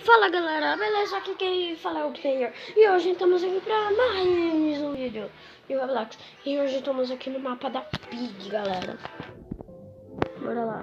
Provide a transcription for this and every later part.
Fala galera, beleza? Aqui quem fala é o Player. E hoje estamos aqui pra mais um vídeo de Roblox. E hoje estamos aqui no mapa da Pig, galera. Bora lá.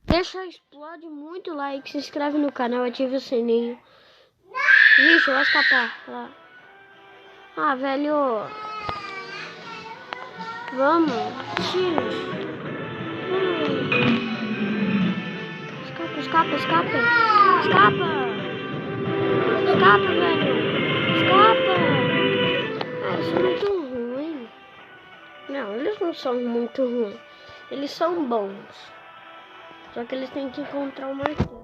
Deixa explode muito like, se inscreve no canal, ativa o sininho. Vixe, vai escapar. Lá. Ah, velho. Vamos. Escapa, escapa, escapa. Escapa. Escapa, velho. Escapa. Ah, isso é muito ruim. Não, eles não são muito ruins. Eles são bons. Só que eles têm que encontrar o martelo.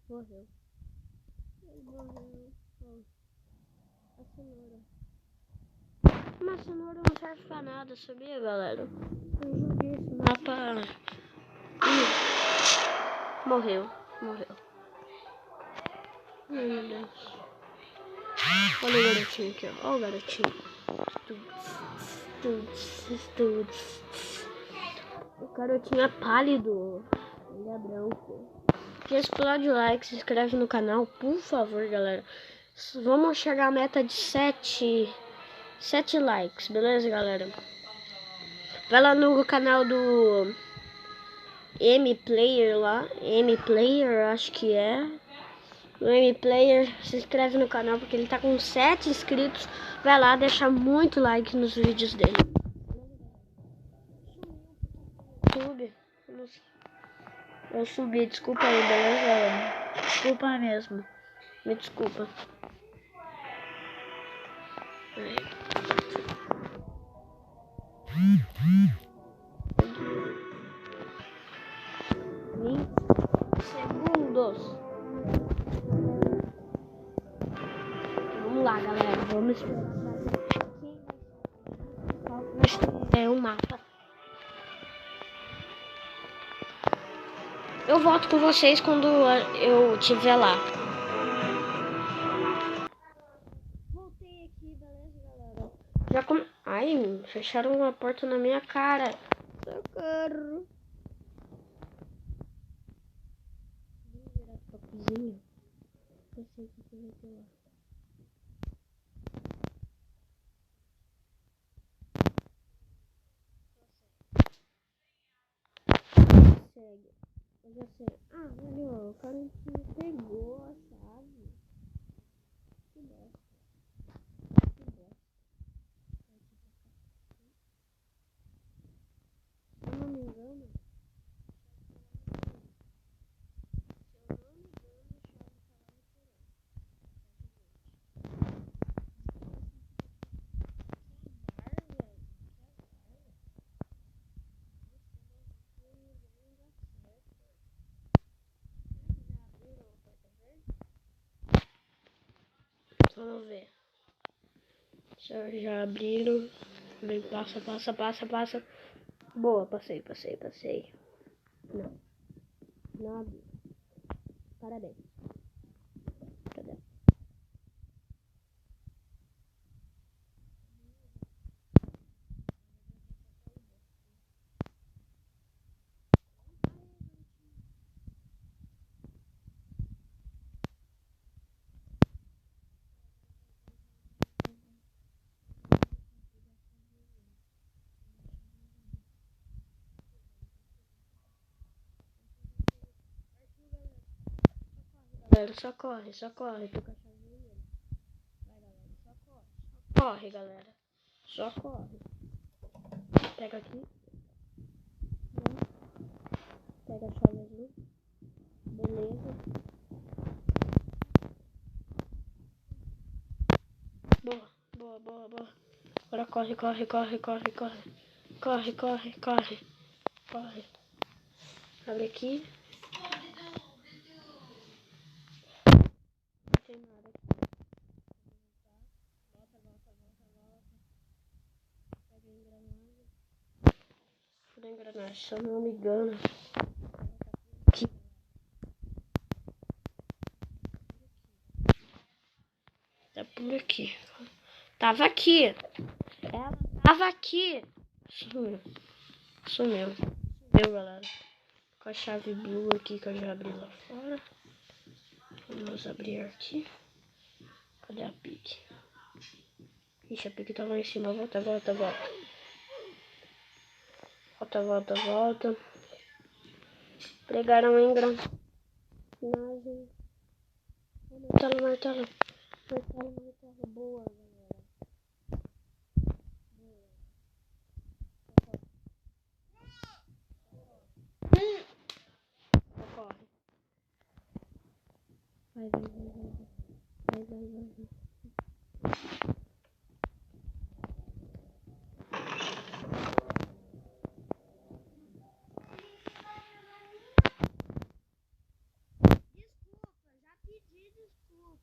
Morreu. Ele morreu. A cenoura. Mas a cenoura não serve pra nada, sabia, galera? Eu joguei esse mapa. Morreu. Morreu. Ai, meu Deus. Olha o garotinho aqui, ó. Olha o garotinho. O garotinho é pálido. Ele é branco. Já explode o like, se inscreve no canal, por favor, galera. Vamos chegar à meta de 7 likes, beleza, galera? Vai lá no canal do M-Player lá. M-Player, acho que é. O M-Player, se inscreve no canal porque ele tá com 7 inscritos. Vai lá, deixa muito like nos vídeos dele. YouTube. Eu subi, desculpa aí, beleza, galera? Desculpa mesmo. Me desculpa. Segundos. Vamos lá, galera. Vamos esperar. É um mapa. Eu volto com vocês quando eu estiver lá. Voltei aqui, beleza, galera? Ai, fecharam uma porta na minha cara. Socorro. Vou virar pra cozinha. Eu sei que vai ter lá. Segue. Eu já sei. Ah, velho, o cara me pegou a chave. Que bosta. Que bosta. Se eu não me engano. Vamos ver. Já abriram. Passa. Boa, passei. Não abri. Parabéns. Cadê? Galera, só corre, tô com a chavinha. Vai, galera, só corre. Corre, galera. Só corre. Pega aqui. Pega a chave azul. Beleza. Boa. Agora corre. Corre. Abre aqui. Não tem nada aqui. Volta. Pega a engrenagem. Fura a engrenagem, se eu não me engano. Aqui. Tá por aqui. Tava aqui. Ela tava aqui. Sumiu, galera. Com a chave blue aqui que eu já abri lá fora. Vamos abrir aqui. Cadê a pique? Ixi, a pique tá lá em cima. Volta. Volta. Pregaram a engrenagem. Martelo. Boa, galera. Corre. Vai. Desculpa, já pedi desculpa.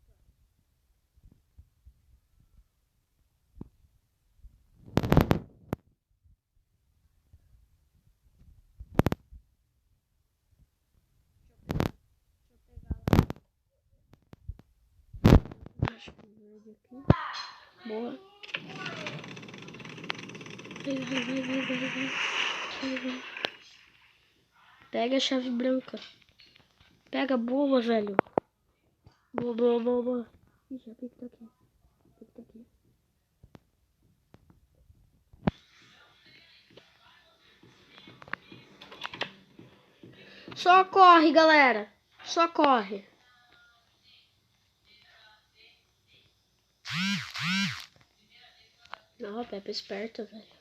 Acho que verde aqui. Boa. Vai. Pega a chave branca. Pega, boa, velho. Boa. Ixi, a pique tá aqui. Só corre, galera. Só corre. Não, o Pepe é esperto, velho.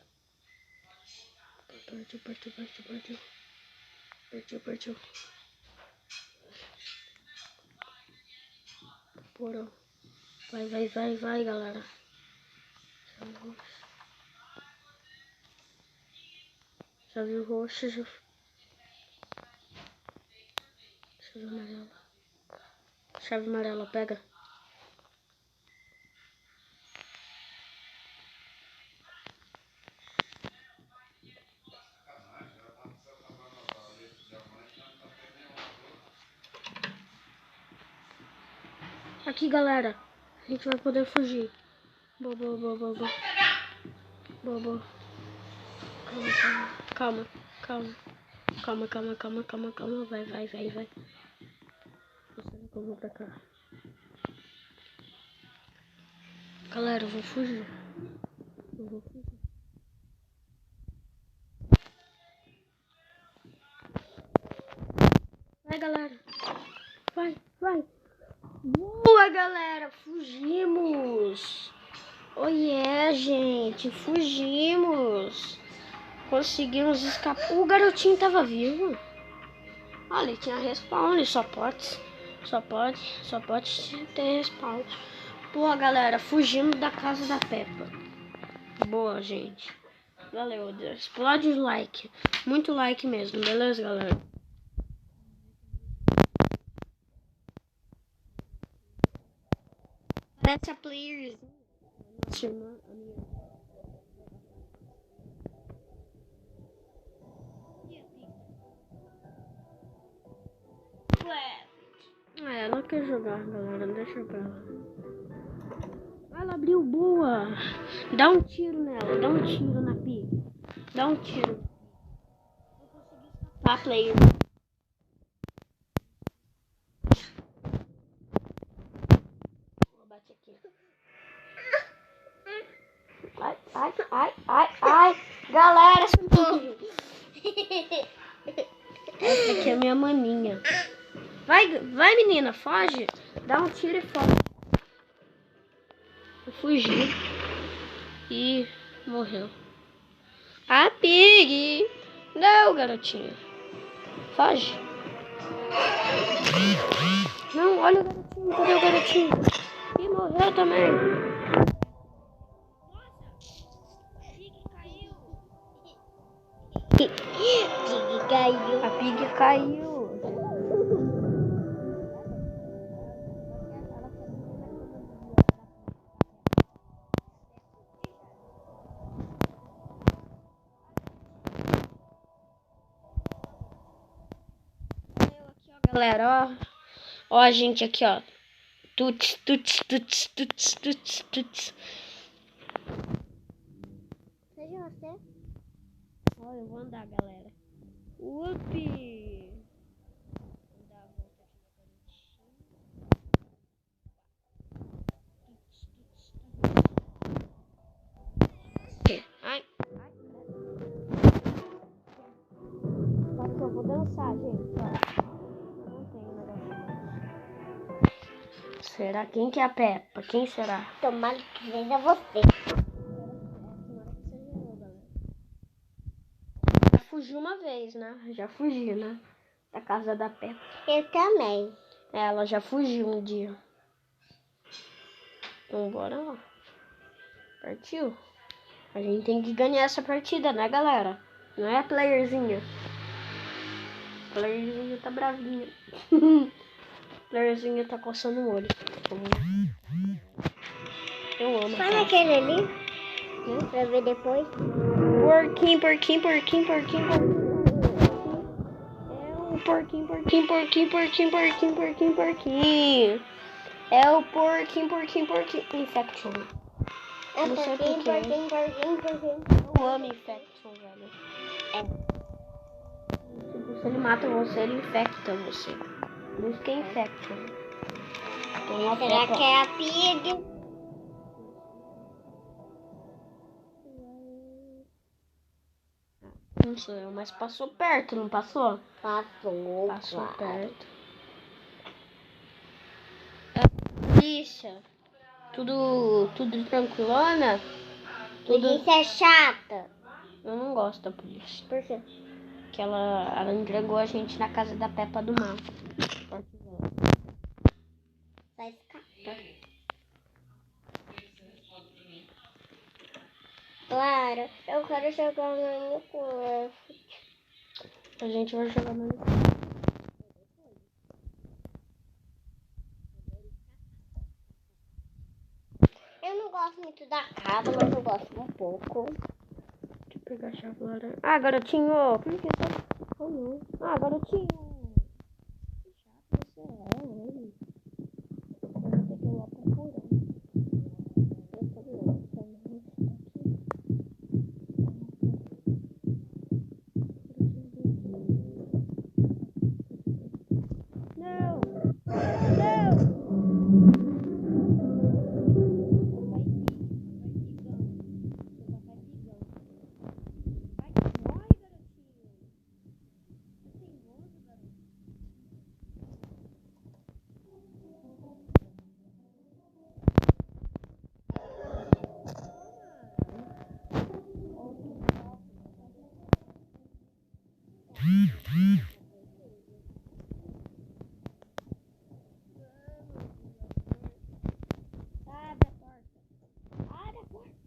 Partiu. Porão. Vai, galera. Chave roxa. Chave amarela, pega. Aqui, galera. A gente vai poder fugir. Boa. Calma. Vai. Será que eu vou pra cá? Galera, eu vou fugir. Vai, galera. Vai. Boa, galera. Fugimos. Gente. Fugimos. Conseguimos escapar. O garotinho tava vivo. Olha, ele tinha respawn. Ele só pode ter respawn. Boa, galera. Fugimos da casa da Peppa. Boa, gente. Valeu. Explode o like. Muito like mesmo. Beleza, galera? Parece a players. Nossa irmã, a minha. Ela quer jogar, galera. Deixa pra ela. Ela abriu, boa. Dá um tiro nela. Dá um tiro na pique. Dá um tiro. Eu consegui escapar, player. Vou bater aqui. Ai. Galera, socorro. Essa aqui é a minha maninha. Vai, menina, foge. Dá um tiro e foge. Eu fugi. E morreu. A Pig. Não, garotinha. Foge. Não, olha o garotinho. Cadê o garotinho? E morreu também. Pig caiu. A Pig caiu. Galera, ó a gente aqui, ó. Tuts, tuts, tuts, tuts, tuts, tuts. Seja você. Ó, eu vou andar, galera. Upi! Vou dar a volta aqui na Ai. Só que eu vou dançar, gente, ó. Não tem negócio. Será? Quem que é a Peppa? Quem será? Tomara que seja você. Já fugi uma vez, né? Já fugi, né? Da casa da Peppa. Eu também. Ela já fugiu um dia. Então bora lá. Partiu? A gente tem que ganhar essa partida, né, galera? Não é a playerzinha. Playerzinha tá bravinha. Playerzinha tá coçando o olho. Eu amo. Vai naquele ali. Pra ver depois. Porquinho, porquinho, porquinho, porquinho, porquinho. É o porquinho, porquinho, porquinho, porquinho, porquinho, porquinho, porquinho. É o porquinho, porquinho, porquinho. Infection. É Não sei porquinho, porquê. porquinho. Eu amo Infection, velho. Tipo, se ele mata você, ele infecta você. Por isso que é Infection. Tem uma Será Peppa. que é a Pig? Não sou eu, mas passou perto, não passou? Passou. Passou claro. perto. Polícia. Tudo tranquilona? Tudo. Polícia é chata. Eu não gosto da polícia. Por quê? Que ela entregou a gente na casa da Peppa do Mal. Vai escapar. Claro, eu quero jogar no Minecraft. A gente vai jogar no. Eu não gosto muito da casa, mas eu gosto um pouco. Deixa eu pegar a chave laranja. Ah, garotinho! Por que tá? Oh, não. Ah, garotinho! Que chato você é, hein? Eu vou ter que ir lá procurar. Eu tô louca, né? Não! Não! Abre a porta. Abre a porta.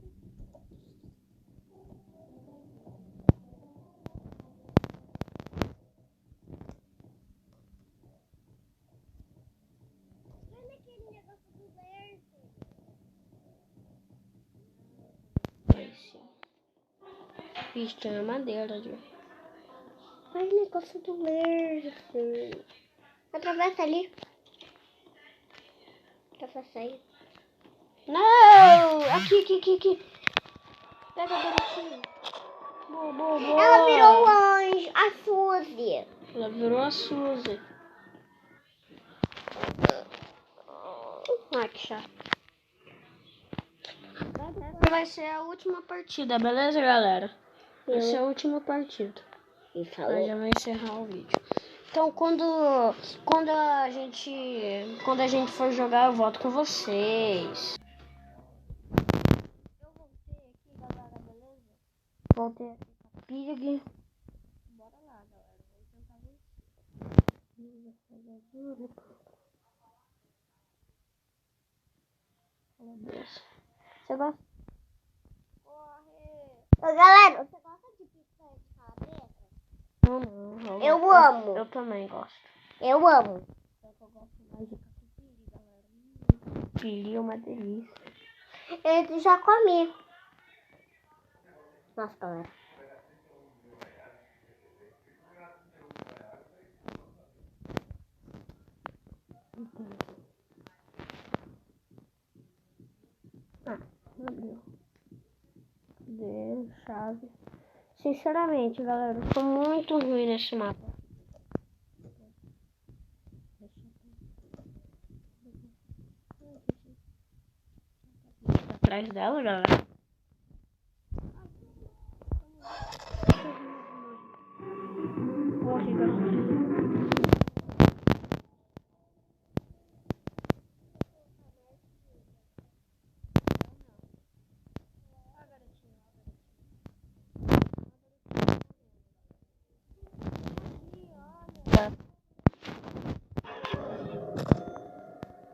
Olha aquele negócio do verde. Vixe, tem uma madeira ali. Olha o negócio do verde. Atravessa ali. Atravessa aí. Não! Aqui. Pega a garotinha. Boa. Ela virou o anjo, a Suzy. Ela virou a Suzy. Ai, que chato. Essa vai ser a última partida, beleza, galera? Vai ser a última partida. E Aí falou. já vai encerrar o vídeo. Então, quando a gente for jogar, eu volto com vocês. Eu voltei aqui, galera, beleza? Voltei aqui com a Pig. Bora lá, galera. Vamos tentar vencer. Você gosta? Corre! Ô, galera, você gosta de pizza de calabresa? Não. Eu amo. Eu também gosto. Eu amo. Só que eu gosto mais de catupiry, galera. Catupiry é uma delícia. Eu já comi. Nossa, galera. Abriu. Cadê? Chave. Sinceramente, galera, eu sou muito ruim nesse mapa. Atrás dela, galera. Morre, galera.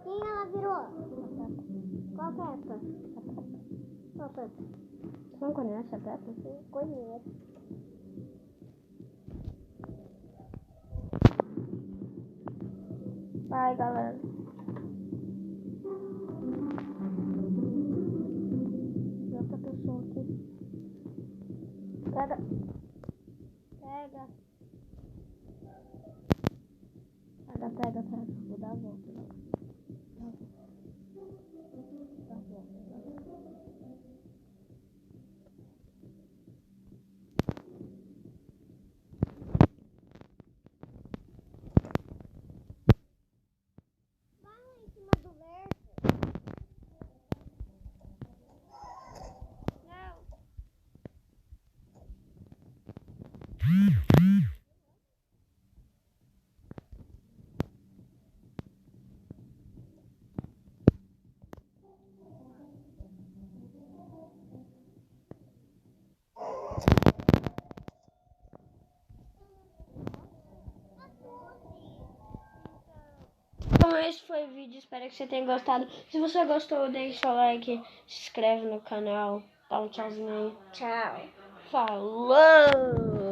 Quem ela virou? Qual Peppa? Qual Peppa? Você não conhece a Peppa? Conheço. Vai, galera. E outra pessoa aqui. Pega. Pega. Vou dar a volta. Vai lá em cima do verso. Não. Então esse foi o vídeo, espero que você tenha gostado. Se você gostou, deixa o like, se inscreve no canal, dá um tchauzinho aí. Tchau. Falou!